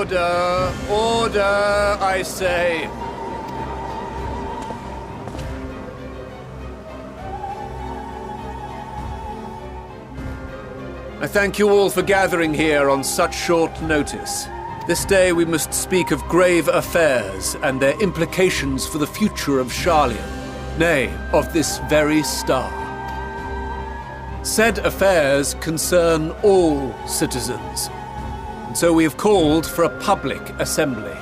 Order! Order, I say! I thank you all for gathering here on such short notice. This day we must speak of grave affairs and their implications for the future of Sharlayan, nay, of this very star. Said affairs concern all citizens, and so we have called for a public assembly.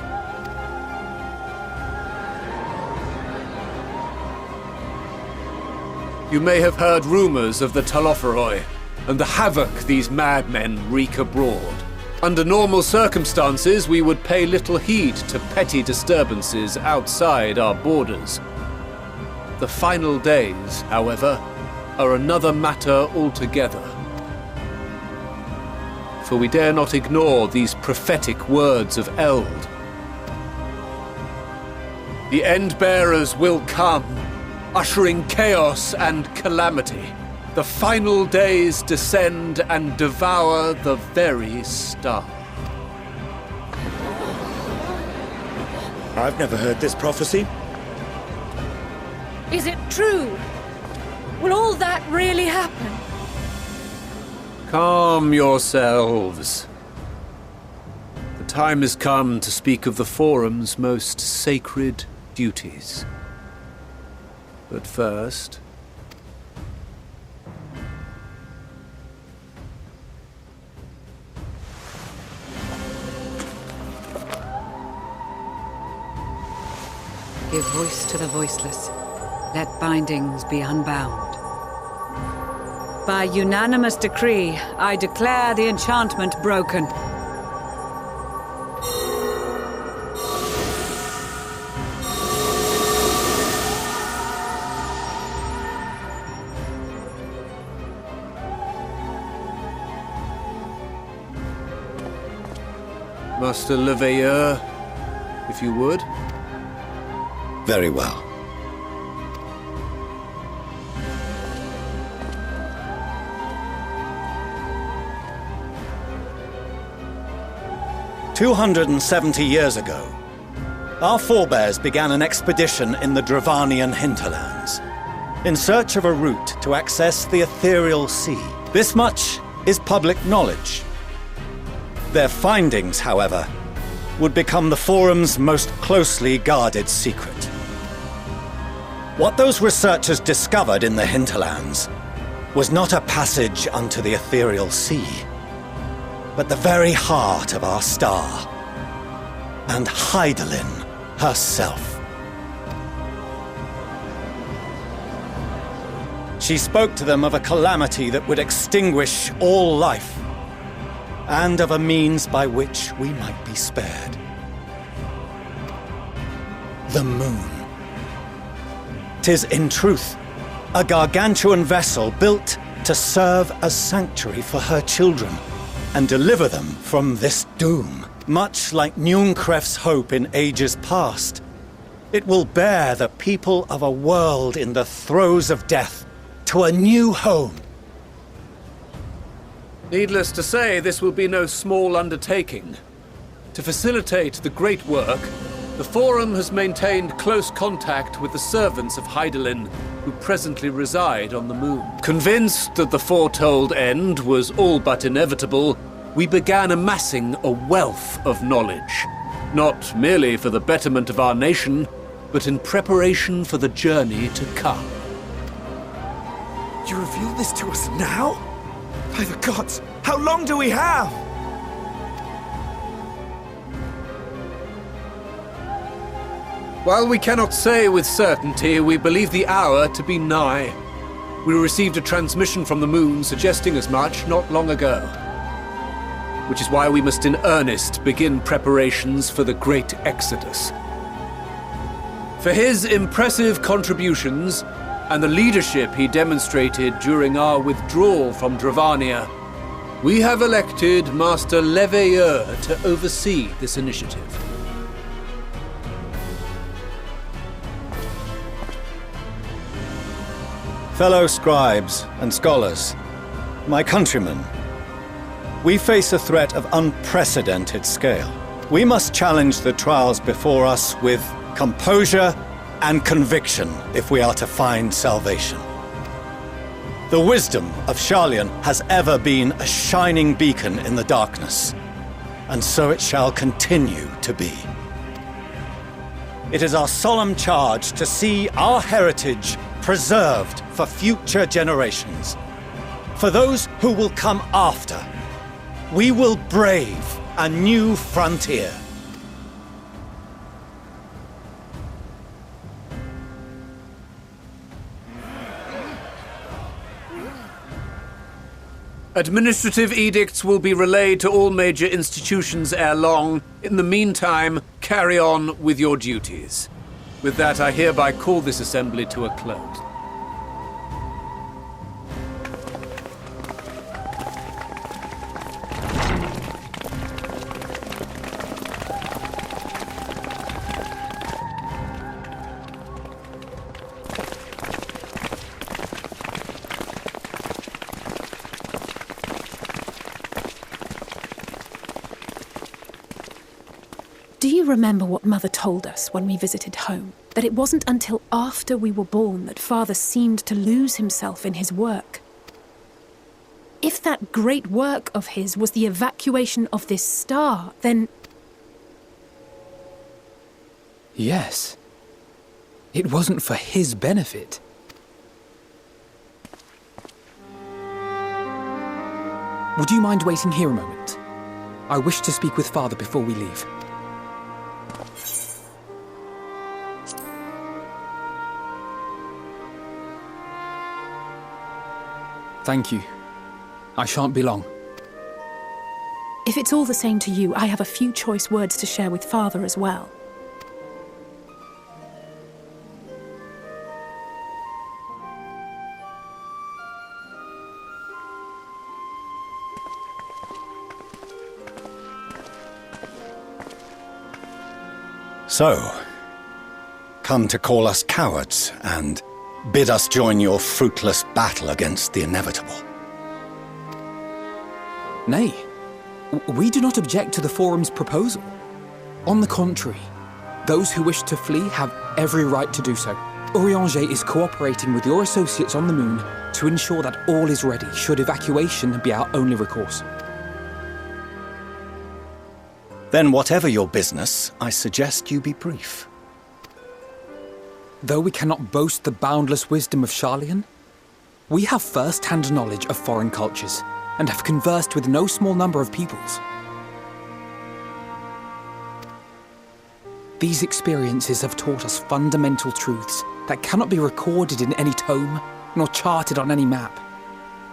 You may have heard rumors of the Telophoroi and the havoc these madmen wreak abroad. Under normal circumstances, we would pay little heed to petty disturbances outside our borders. The final days, however, are another matter altogether. For we dare not ignore these prophetic words of Eld. The End-Bearers will come, ushering chaos and calamity. The final days descend and devour the very star. I've never heard this prophecy. Is it true? Will all that really happen? Calm yourselves. The time has come to speak of the Forum's most sacred duties. But first... Give voice to the voiceless. Let bindings be unbound. By unanimous decree, I declare the enchantment broken. Master Leveilleur, if you would. Very well. "270 years ago, our forebears began an expedition in the Dravanian hinterlands, in search of a route to access the ethereal sea. This much is public knowledge. Their findings, however, would become the Forum's most closely guarded secret. What those researchers discovered in the hinterlands was not a passage unto the ethereal sea, but the very heart of our star, and Hydaelyn herself. She spoke to them of a calamity that would extinguish all life, and of a means by which we might be spared. The moon. 'Tis in truth a gargantuan vessel built to serve as sanctuary for her children and deliver them from this doom. Much like Nunkref's hope in ages past, it will bear the people of a world in the throes of death to a new home. Needless to say, this will be no small undertaking. To facilitate the great work, the Forum has maintained close contact with the servants of Hydaelyn, who presently reside on the moon. Convinced that the foretold end was all but inevitable, we began amassing a wealth of knowledge, not merely for the betterment of our nation, but in preparation for the journey to come. You reveal this to us now? By the gods, how long do we have? While we cannot say with certainty, we believe the hour to be nigh. We received a transmission from the moon suggesting as much not long ago. Which is why we must in earnest begin preparations for the great exodus. For his impressive contributions and the leadership he demonstrated during our withdrawal from Dravania, we have elected Master Leveilleur to oversee this initiative. Fellow scribes and scholars, my countrymen, we face a threat of unprecedented scale. We must challenge the trials before us with composure and conviction if we are to find salvation. The wisdom of Sharlayan has ever been a shining beacon in the darkness, and so it shall continue to be. It is our solemn charge to see our heritage preserved for future generations. For those who will come after, we will brave a new frontier. Administrative edicts will be relayed to all major institutions ere long. In the meantime, carry on with your duties. With that, I hereby call this assembly to a close. Do you remember what Mother told us when we visited home? That it wasn't until after we were born that Father seemed to lose himself in his work. If that great work of his was the evacuation of this star, then... Yes. It wasn't for his benefit. Would you mind waiting here a moment? I wish to speak with Father before we leave. Thank you. I shan't be long. If it's all the same to you, I have a few choice words to share with Father as well. So, come to call us cowards and bid us join your fruitless battle against the inevitable. Nay, we do not object to the Forum's proposal. On the contrary, those who wish to flee have every right to do so. Urianger is cooperating with your associates on the moon to ensure that all is ready should evacuation be our only recourse. Then whatever your business, I suggest you be brief. Though we cannot boast the boundless wisdom of Sharlayan, we have first-hand knowledge of foreign cultures and have conversed with no small number of peoples. These experiences have taught us fundamental truths that cannot be recorded in any tome nor charted on any map.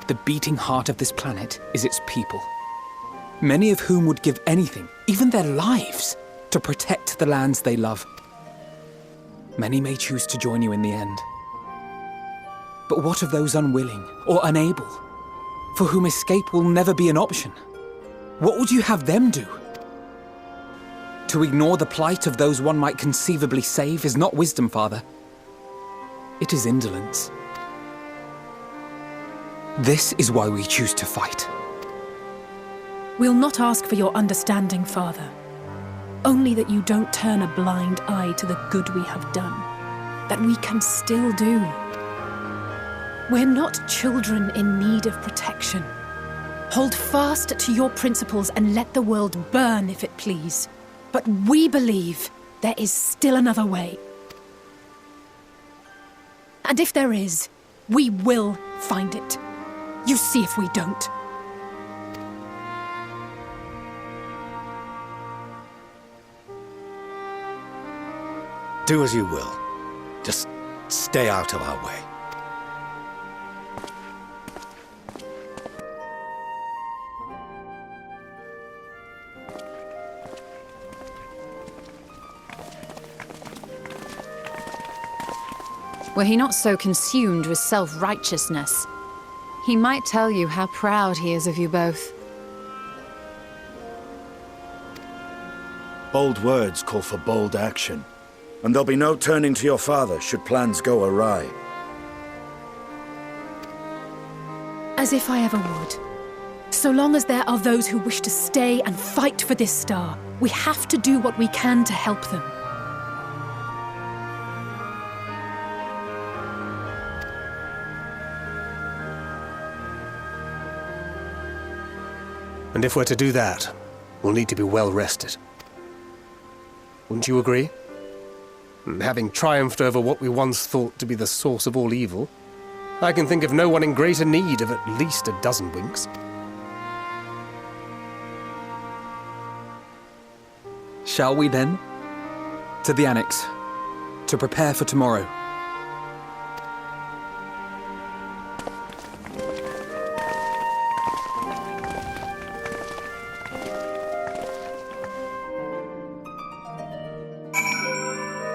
The beating heart of this planet is its people, many of whom would give anything, even their lives, to protect the lands they love. Many may choose to join you in the end. But what of those unwilling or unable, for whom escape will never be an option? What would you have them do? To ignore the plight of those one might conceivably save is not wisdom, Father. It is indolence. This is why we choose to fight. We'll not ask for your understanding, Father. Only that you don't turn a blind eye to the good we have done, that we can still do. We're not children in need of protection. Hold fast to your principles and let the world burn if it please. But we believe there is still another way. And if there is, we will find it. You see if we don't. Do as you will. Just stay out of our way. Were he not so consumed with self-righteousness, he might tell you how proud he is of you both. Bold words call for bold action. And there'll be no turning to your father should plans go awry. As if I ever would. So long as there are those who wish to stay and fight for this star, we have to do what we can to help them. And if we're to do that, we'll need to be well rested. Wouldn't you agree? And having triumphed over what we once thought to be the source of all evil, I can think of no one in greater need of at least a dozen winks. Shall we then? To the Annex, to prepare for tomorrow.